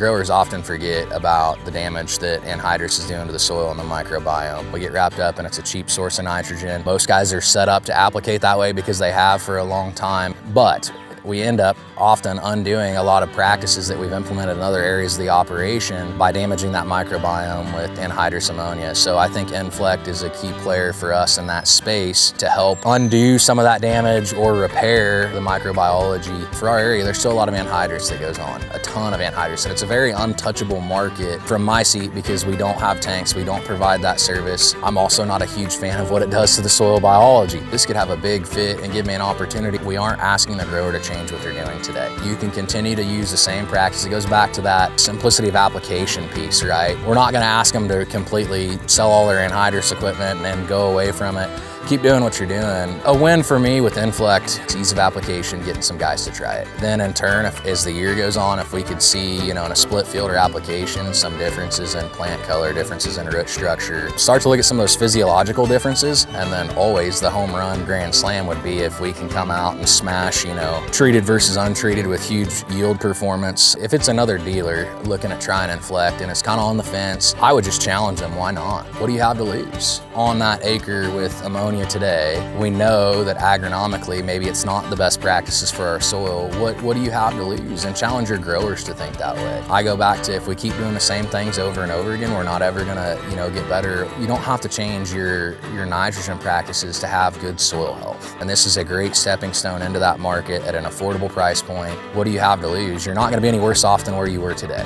growers often forget about the damage that anhydrous is doing to the soil and the microbiome. We get wrapped up and it's a cheap source of nitrogen. Most guys are set up to applicate that way because they have for a long time, but we end up often undoing a lot of practices that we've implemented in other areas of the operation by damaging that microbiome with anhydrous ammonia. So I think INFLECT is a key player for us in that space to help undo some of that damage or repair the microbiology. For our area, there's still a lot of anhydrous that goes on, a ton of anhydrous, and it's a very untouchable market from my seat because we don't have tanks, we don't provide that service. I'm also not a huge fan of what it does to the soil biology. This could have a big fit and give me an opportunity. We aren't asking the grower to change what they're doing today. You can continue to use the same practice. It goes back to that simplicity of application piece, right? We're not gonna ask them to completely sell all their anhydrous equipment and go away from it. Keep doing what you're doing. A win for me with INFLECT is ease of application, getting some guys to try it. Then in turn, as the year goes on, if we could see, in a split field or application, some differences in plant color, differences in root structure, start to look at some of those physiological differences, and then always the home run grand slam would be if we can come out and smash, treated versus untreated with huge yield performance. If it's another dealer looking at trying INFLECT and it's kind of on the fence, I would just challenge them, why not? What do you have to lose? On that acre with ammonia today, we know that agronomically, maybe it's not the best practices for our soil. What do you have to lose? And challenge your growers to think that way. I go back to, if we keep doing the same things over and over again, we're not ever gonna, get better. You don't have to change your nitrogen practices to have good soil health. And this is a great stepping stone into that market at an affordable price point. What do you have to lose? You're not gonna be any worse off than where you were today.